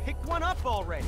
Pick one up already!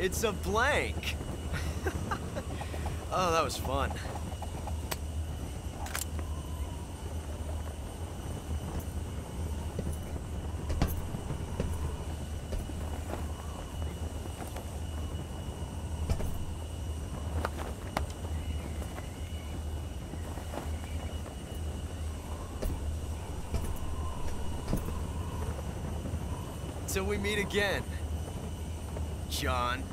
It's a blank. Oh, that was fun. Till we meet again, John.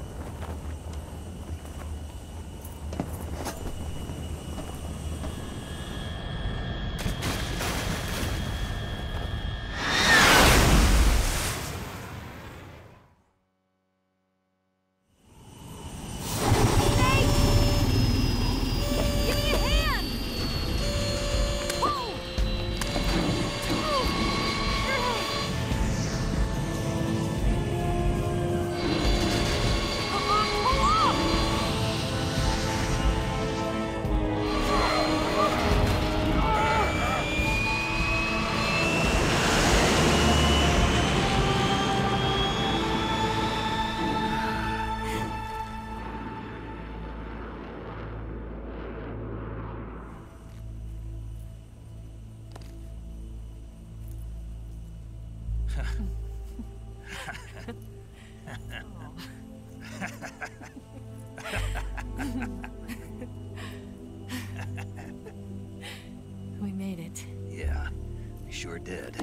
We made it. Yeah, we sure did.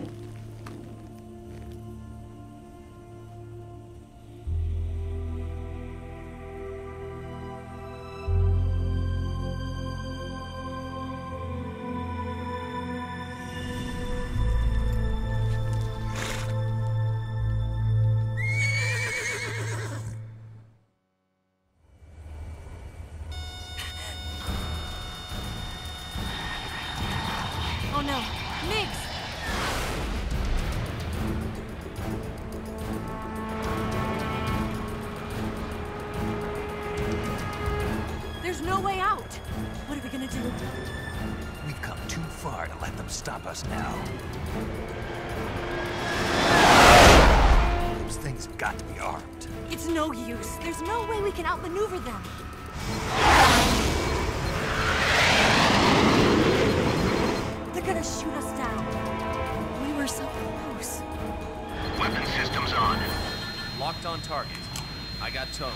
Oh no, Miggs! There's no way out! What are we gonna do? We've come too far to let them stop us now. Those things have got to be armed. It's no use. There's no way we can outmaneuver them. They're gonna shoot us down. We were so close. Weapon systems on. Locked on target. I got towed.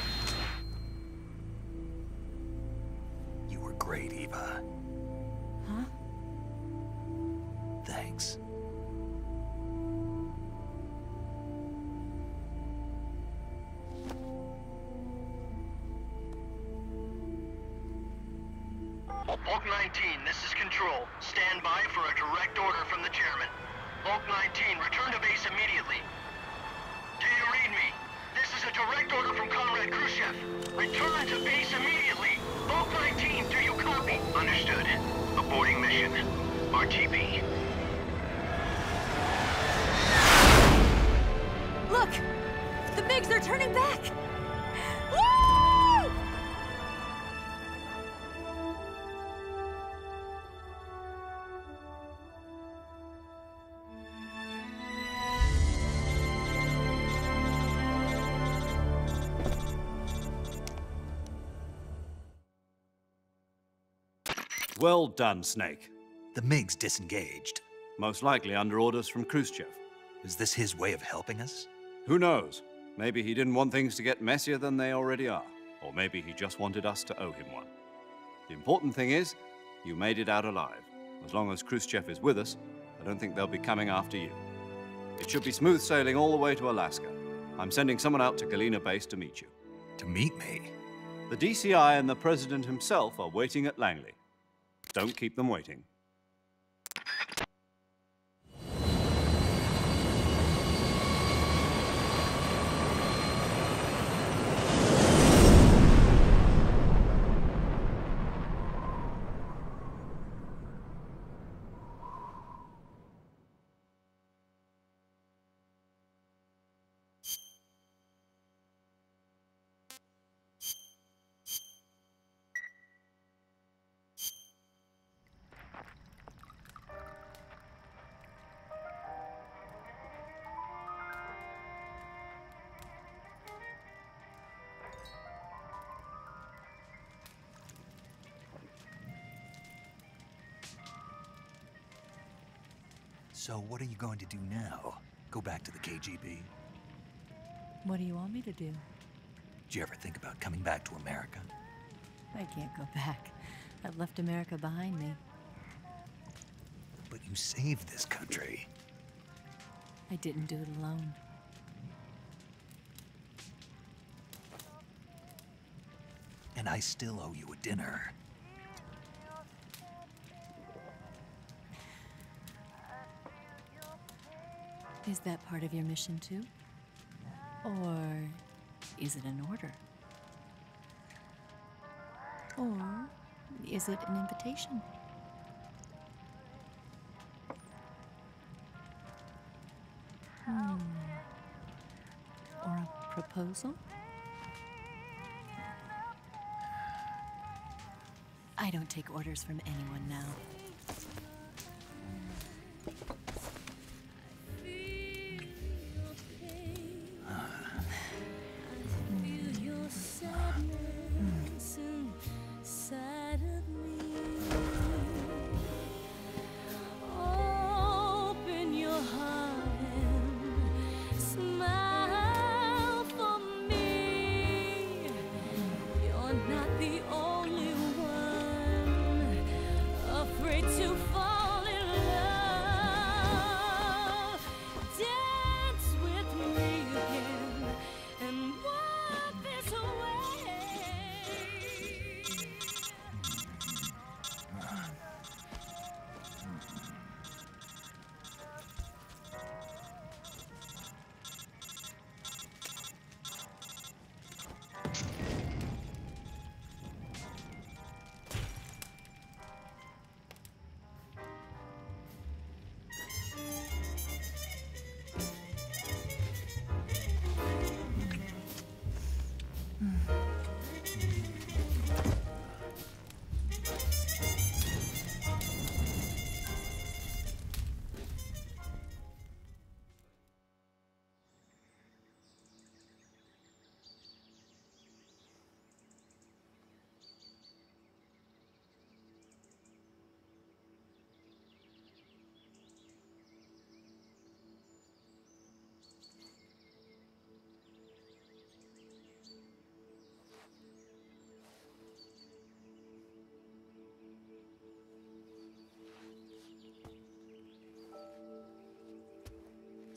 You were great, Eva. Huh? Thanks. Bulk 19, this is Control. Stand by for a direct order from the chairman. Bulk 19, return to base immediately. Do you read me? This is a direct order from Comrade Khrushchev. Return to base immediately. Bulk 19, do you copy? Understood. Aborting mission. RTB. Look! The MiGs are turning back! Woo! Well done, Snake. The MiGs disengaged. Most likely under orders from Khrushchev. Is this his way of helping us? Who knows? Maybe he didn't want things to get messier than they already are. Or maybe he just wanted us to owe him one. The important thing is, you made it out alive. As long as Khrushchev is with us, I don't think they'll be coming after you. It should be smooth sailing all the way to Alaska. I'm sending someone out to Galena Base to meet you. To meet me? The DCI and the President himself are waiting at Langley. Don't keep them waiting. So what are you going to do now? Go back to the KGB? What do you want me to do? Did you ever think about coming back to America? I can't go back. I've left America behind me. But you saved this country. I didn't do it alone. And I still owe you a dinner. Is that part of your mission too? Or is it an order? Or is it an invitation? Or a proposal? I don't take orders from anyone now.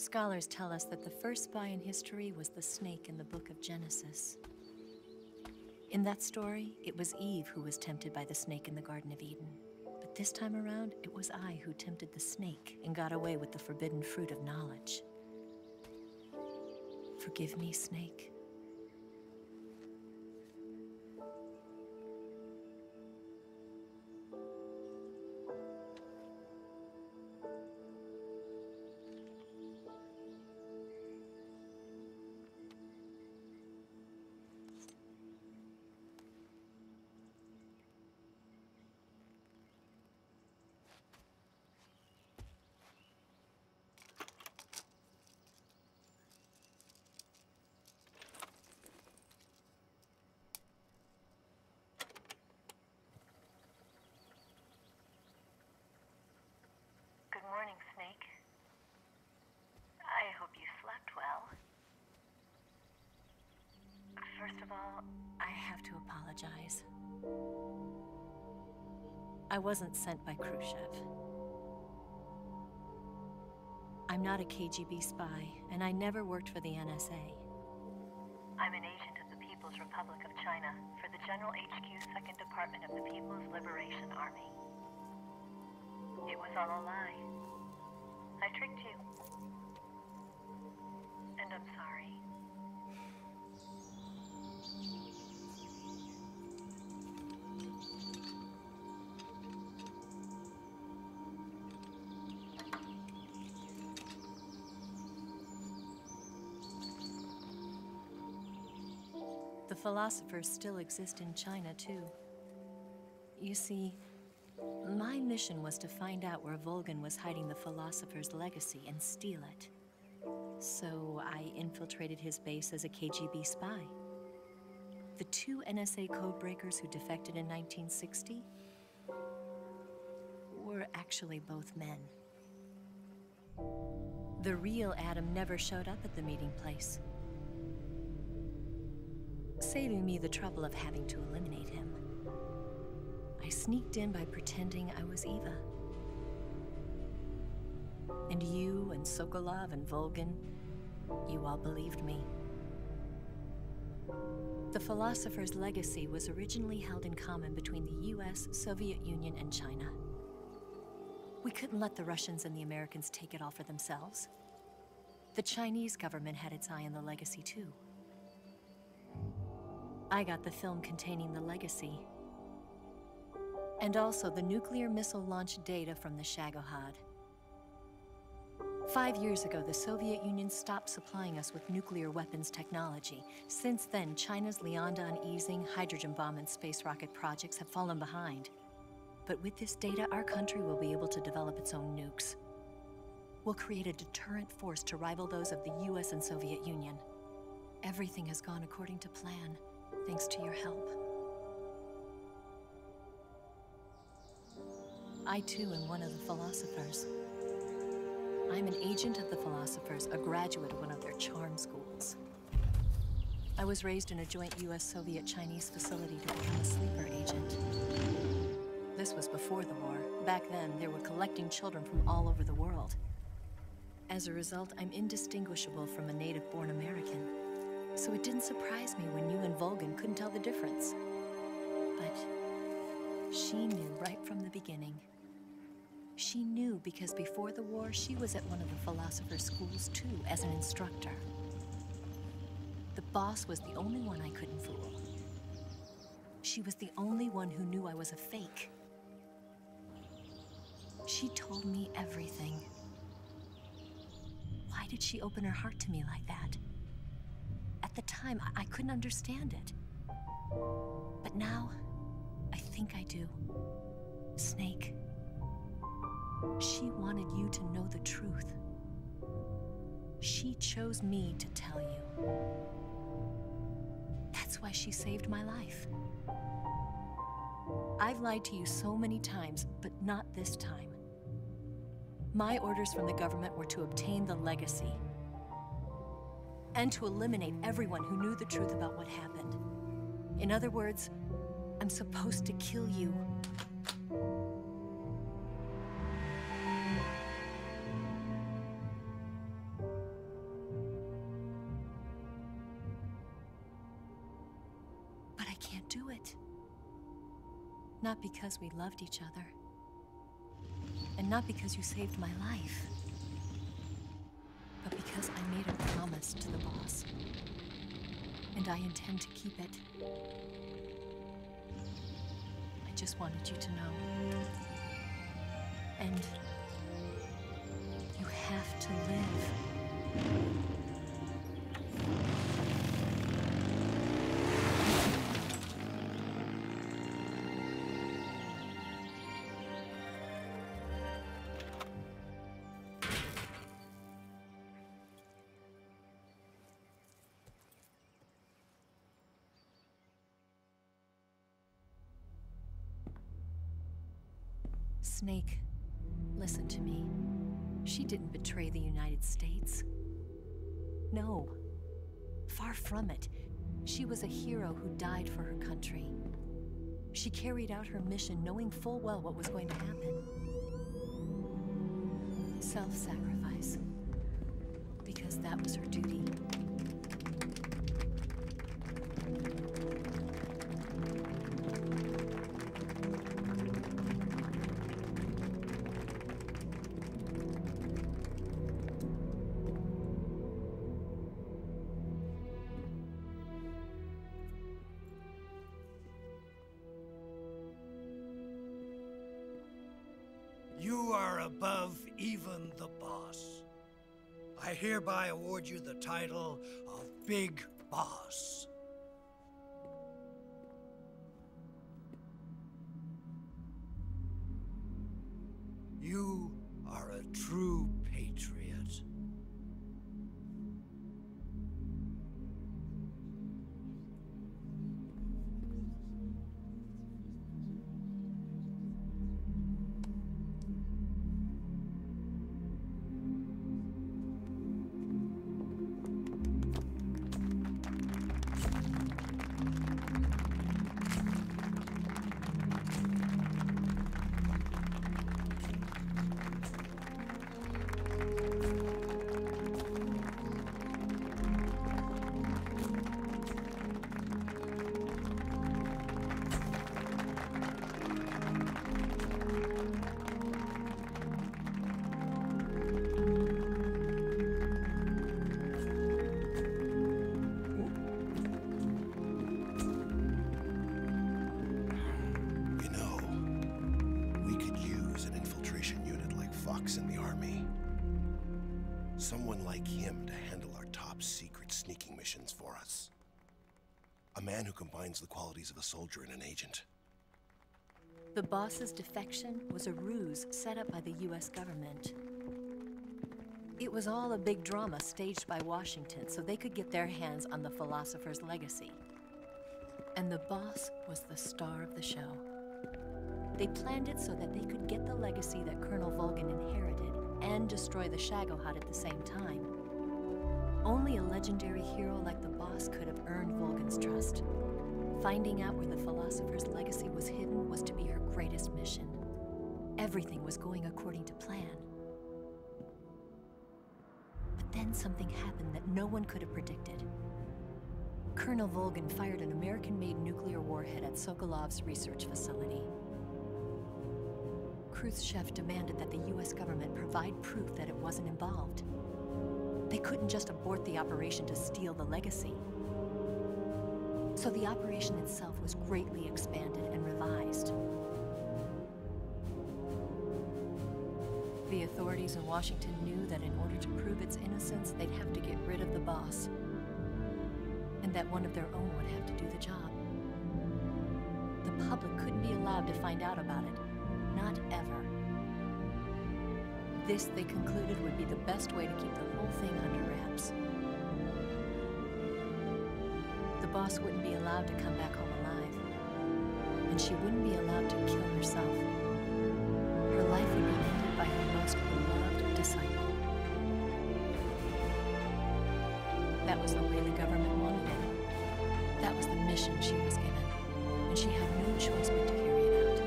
Scholars tell us that the first spy in history was the snake in the book of Genesis. In that story, it was Eve who was tempted by the snake in the Garden of Eden. But this time around, it was I who tempted the snake and got away with the forbidden fruit of knowledge. Forgive me, snake. First of all, I have to apologize. I wasn't sent by Khrushchev. I'm not a KGB spy, and I never worked for the NSA. I'm an agent of the People's Republic of China for the General HQ 2nd Department of the People's Liberation Army. It was all a lie. I tricked you. And I'm sorry. The philosophers still exist in China, too. You see, my mission was to find out where Volgin was hiding the philosopher's legacy and steal it. So I infiltrated his base as a KGB spy. The 2 NSA codebreakers who defected in 1960 were actually both men. The real Adam never showed up at the meeting place, saving me the trouble of having to eliminate him. I sneaked in by pretending I was Eva. And you and Sokolov and Volgin, you all believed me. The philosopher's legacy was originally held in common between the US, Soviet Union, and China. We couldn't let the Russians and the Americans take it all for themselves. The Chinese government had its eye on the legacy, too. I got the film containing the legacy, and also the nuclear missile launch data from the Shagohod. 5 years ago, the Soviet Union stopped supplying us with nuclear weapons technology. Since then, China's Liaodong easing, hydrogen bomb, and space rocket projects have fallen behind. But with this data, our country will be able to develop its own nukes. We'll create a deterrent force to rival those of the US and Soviet Union. Everything has gone according to plan, thanks to your help. I too am one of the philosophers. I'm an agent of the philosophers, a graduate of one of their charm schools. I was raised in a joint US-Soviet-Chinese facility to become a sleeper agent. This was before the war. Back then, they were collecting children from all over the world. As a result, I'm indistinguishable from a native-born American. So it didn't surprise me when you and Volgin couldn't tell the difference. But she knew right from the beginning. She knew because before the war, she was at one of the philosopher's schools too, as an instructor. The boss was the only one I couldn't fool. She was the only one who knew I was a fake. She told me everything. Why did she open her heart to me like that? At the time, I couldn't understand it. But now, I think I do. Snake. She wanted you to know the truth. She chose me to tell you. That's why she saved my life. I've lied to you so many times, but not this time. My orders from the government were to obtain the legacy and to eliminate everyone who knew the truth about what happened. In other words, I'm supposed to kill you. But I can't do it. Not because we loved each other. And not because you saved my life. But because I made a promise to the boss. And I intend to keep it. I just wanted you to know. And you have to live. Snake, listen to me. She didn't betray the United States. No, far from it. She was a hero who died for her country. She carried out her mission knowing full well what was going to happen. Self-sacrifice. Because that was her duty. You are above even the boss. I hereby award you the title of Big Boss. You are a true patriot. In the army. Someone like him to handle our top secret sneaking missions for us. A man who combines the qualities of a soldier and an agent. The boss's defection was a ruse set up by the US government. It was all a big drama staged by Washington so they could get their hands on the philosopher's legacy. And the boss was the star of the show. They planned it so that they could get the legacy that Colonel Volgin inherited and destroy the Shagohod at the same time. Only a legendary hero like the boss could have earned Volgin's trust. Finding out where the philosopher's legacy was hidden was to be her greatest mission. Everything was going according to plan. But then something happened that no one could have predicted. Colonel Volgin fired an American-made nuclear warhead at Sokolov's research facility. Khrushchev demanded that the US government provide proof that it wasn't involved. They couldn't just abort the operation to steal the legacy. So the operation itself was greatly expanded and revised. The authorities in Washington knew that in order to prove its innocence, they'd have to get rid of the boss, and that one of their own would have to do the job. The public couldn't be allowed to find out about it. Not ever. This, they concluded, would be the best way to keep the whole thing under wraps. The boss wouldn't be allowed to come back home alive, and she wouldn't be allowed to kill herself. Her life would be ended by her most beloved disciple. That was the way the government wanted it. That was the mission she was given, and she had no choice but to carry it out.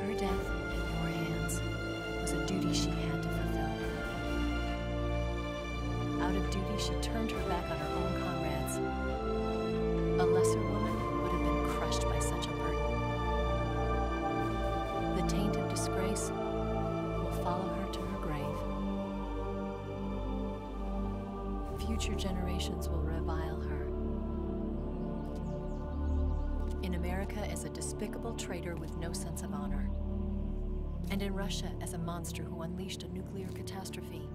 Her death in your hands was a duty she had to fulfill. Out of duty, she turned her back on her own comrades. A lesser woman would have been crushed by such a burden. The taint of disgrace will follow her to her grave. Future generations will revile her. In America as a despicable traitor with no sense of honor. And in Russia as a monster who unleashed a nuclear catastrophe.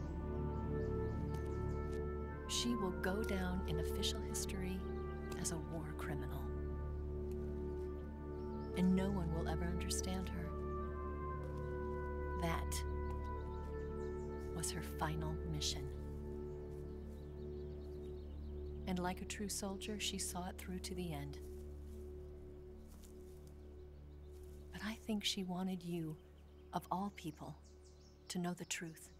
She will go down in official history as a war criminal. And no one will ever understand her. That was her final mission. And like a true soldier, she saw it through to the end. But I think she wanted you, of all people, to know the truth.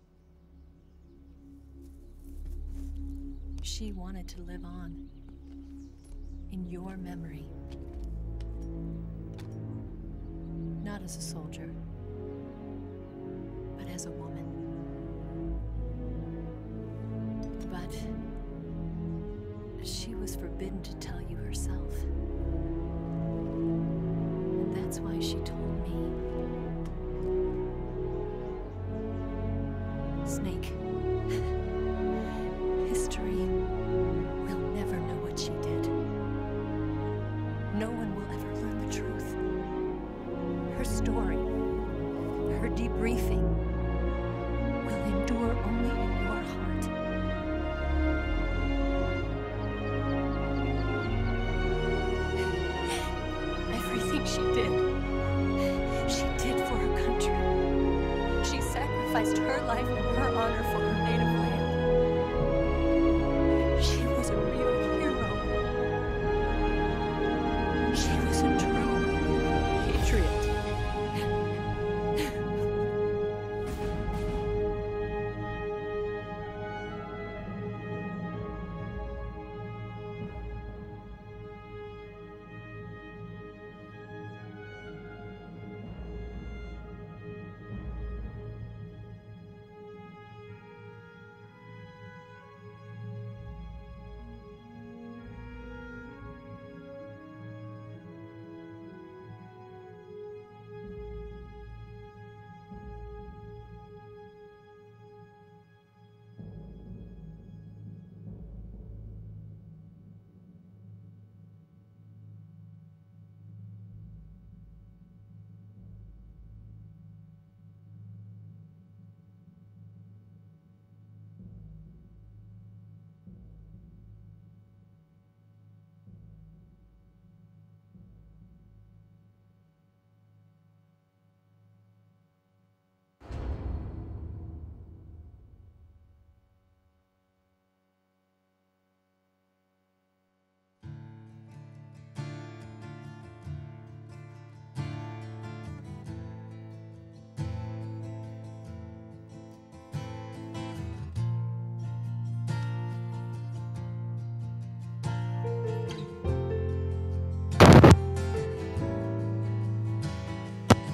She wanted to live on. in your memory. Not as a soldier, but as a woman. But she was forbidden to tell you herself. And that's why she told me. Snake, history will never know what she did. No one will ever learn the truth. Her story, her debriefing, will endure only in your heart. Everything she did for her country. She sacrificed her life and her honor for her native land. She was a real hero. She was a true patriot.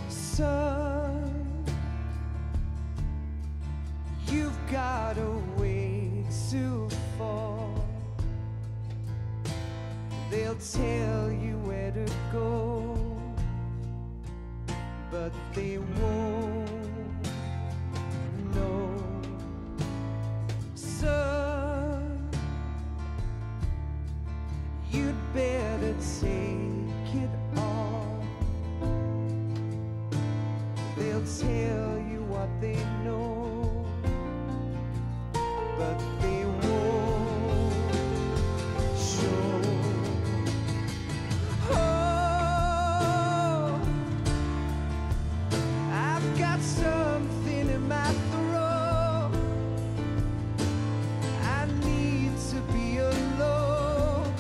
Son, you've got a way to fall. They'll tell you where to go, but they won't know. Son, you'd better take it off. They'll tell you what they know, but they won't show. Oh, I've got something in my throat. I need to be alone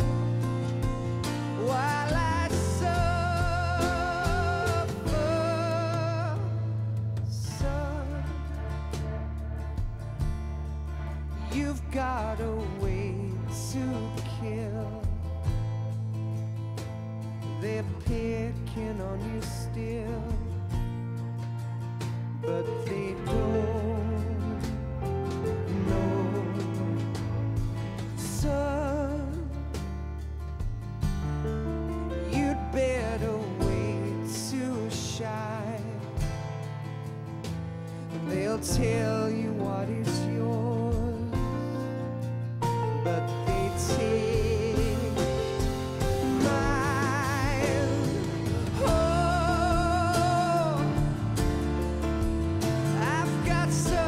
while I suffer. Son, you've got a way to kill. They're picking on you still, but they don't know. Son, you'd better wait to shine. They'll tell you what is yours, but they take mine. Oh, I've got some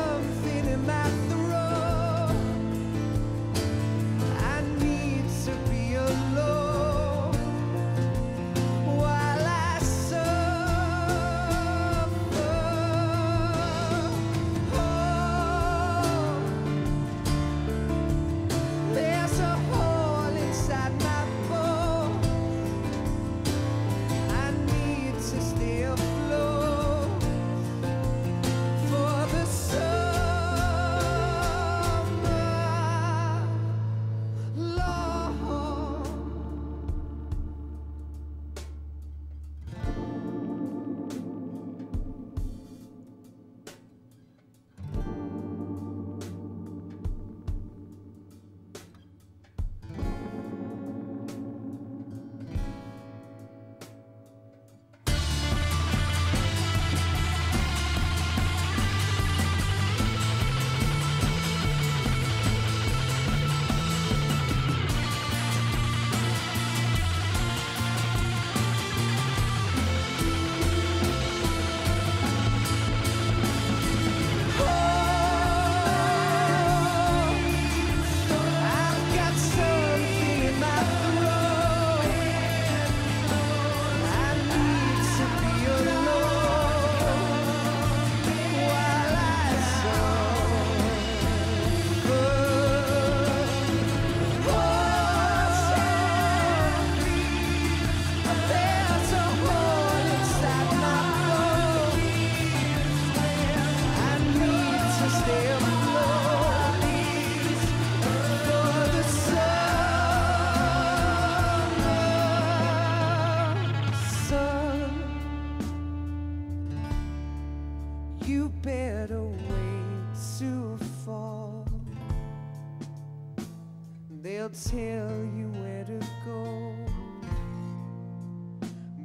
They'll tell you where to go,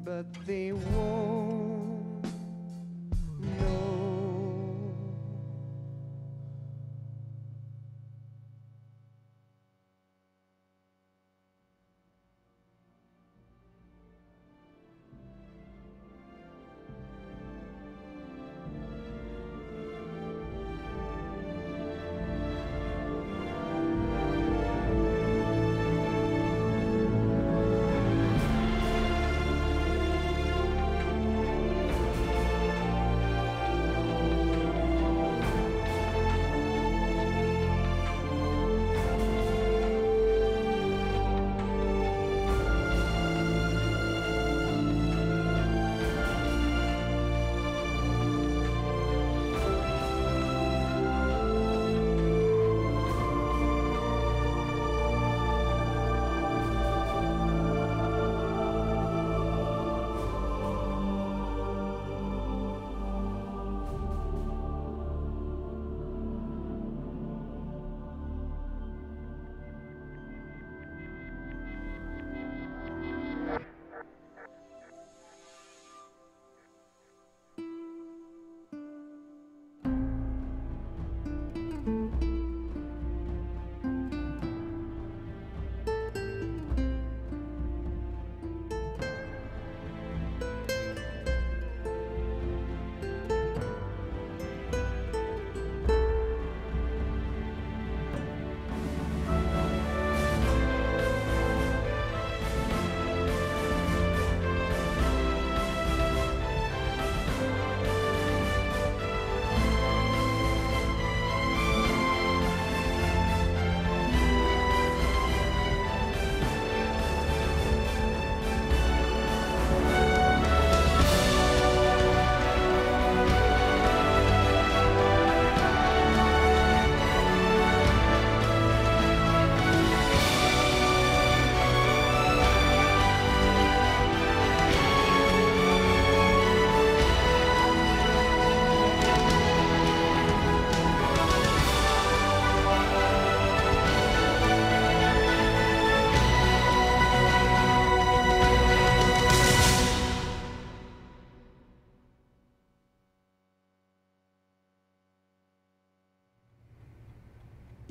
but they won't know.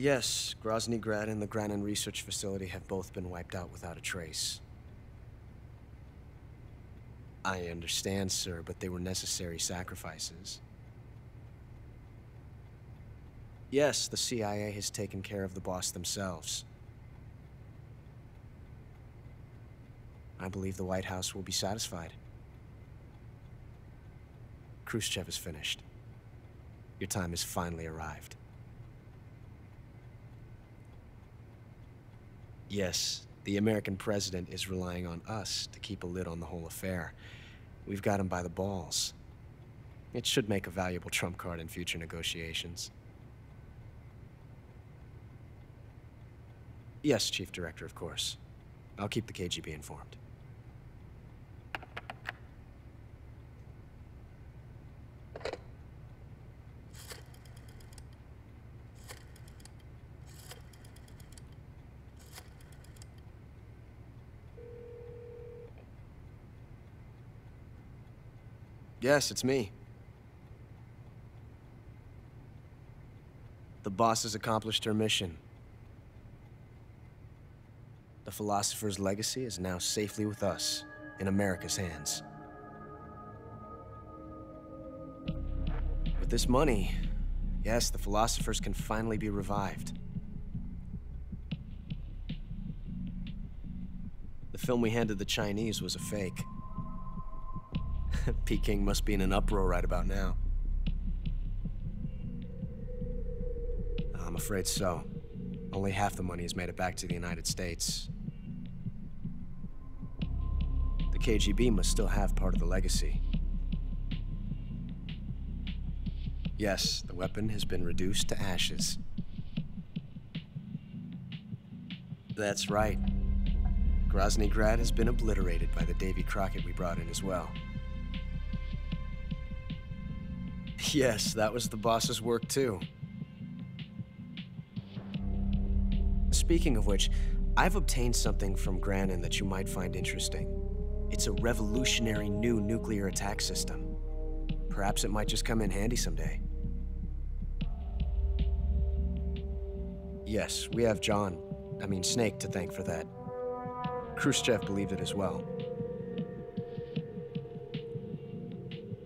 Yes, Grozny Grad and the Granin Research Facility have both been wiped out without a trace. I understand, sir, but they were necessary sacrifices. Yes, the CIA has taken care of the boss themselves. I believe the White House will be satisfied. Khrushchev is finished. Your time has finally arrived. Yes, the American president is relying on us to keep a lid on the whole affair. We've got him by the balls. It should make a valuable trump card in future negotiations. Yes, Chief Director, of course. I'll keep the KGB informed. Yes, it's me. The boss has accomplished her mission. The philosopher's legacy is now safely with us, in America's hands. With this money, yes, the philosophers can finally be revived. The film we handed the Chinese was a fake. Peking must be in an uproar right about now. I'm afraid so. Only half the money has made it back to the United States. The KGB must still have part of the legacy. Yes, the weapon has been reduced to ashes. That's right. Grozny Grad has been obliterated by the Davy Crockett we brought in as well. Yes, that was the boss's work too. Speaking of which, I've obtained something from Granin that you might find interesting. It's a revolutionary new nuclear attack system. Perhaps it might just come in handy someday. Yes, we have Snake to thank for that. Khrushchev believed it as well.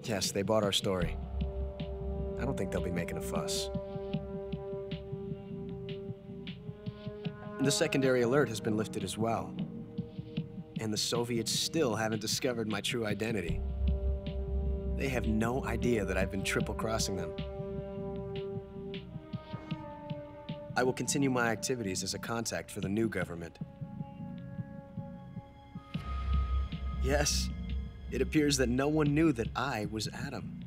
Yes, they bought our story. I don't think they'll be making a fuss. The secondary alert has been lifted as well. And the Soviets still haven't discovered my true identity. They have no idea that I've been triple-crossing them. I will continue my activities as a contact for the new government. Yes, it appears that no one knew that I was Adam.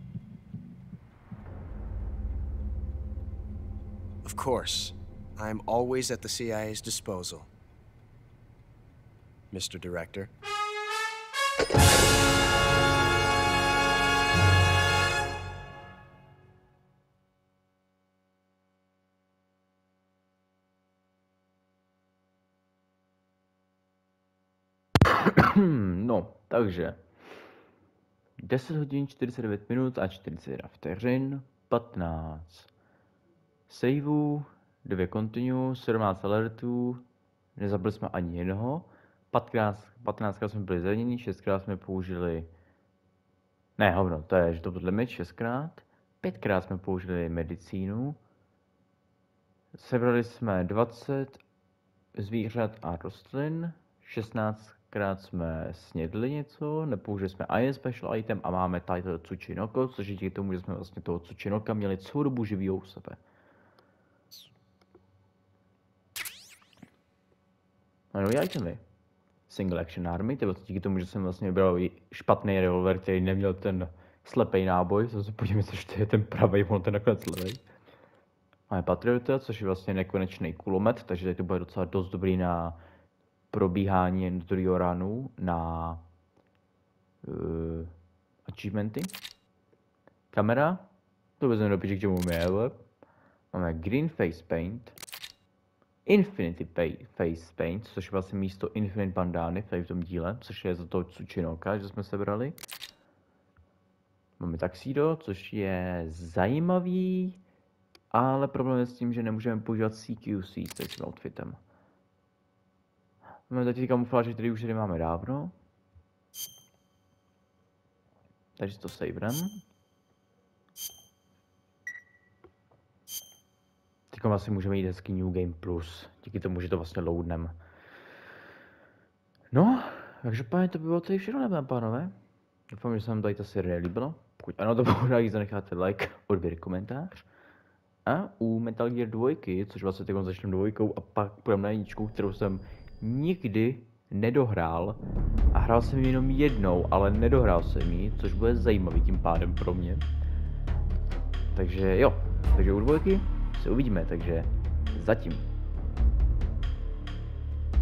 Of course, I'm always at the CIA's disposal, Mr. Director. No, takže 10 hodin 49 minut a 41 vteřin, 15 saveů, 2 continue, 17 alertů, nezabili jsme ani jednoho, 15krát jsme byli zraněni, 6krát jsme použili, ne hovno, to je, že to byl limit, 6krát, 5krát jsme použili medicínu, sebrali jsme 20 zvířat a rostlin, 16krát jsme snědli něco, nepoužili jsme Iron Special Item a máme title Tsuchinoko, což je díky tomu, že jsme vlastně toho Tsuchinoka měli celou dobu živýho u sebe. A nový itemy. Single Action Army, to bylo díky tomu, že jsem vlastně vybral špatný revolver, který neměl ten slepej náboj, co se podívejme, což to je ten pravej, on ten nakonec levej. Máme Patriota, což je vlastně nekonečný kulomet, takže tady to bude docela dost dobrý na probíhání jen do druhého runu, na achievementy. Kamera, to vezmeme do piči, k čemu je. Máme Green Face Paint, Infinity Face Paint, což je vlastně místo Infinite bandány v tom díle, což je za toho Tsuchinoka, že jsme sebrali. Máme Tuxedo, což je zajímavý, ale problém je s tím, že nemůžeme používat CQC s tím outfitem. Máme tady kamufláže, který už tady máme dávno. Takže to saverem. Teď vlastně můžeme jít hezký New Game Plus, díky tomu, že to vlastně loadnem. No, takže páně, to by bylo tady všechno, nebo pánové? Doufám, že se vám tady ta série líbila. Pokud ano, to pokud zanecháte like, odběr, komentář. A u Metal Gear 2, což vlastně teď začneme dvojkou a pak půjdeme na jedničku, kterou jsem nikdy nedohrál. A hrál jsem ji jenom jednou, ale nedohrál jsem ji, což bude zajímavý tím pádem pro mě. Takže jo, takže u dvojky se uvidíme, takže zatím.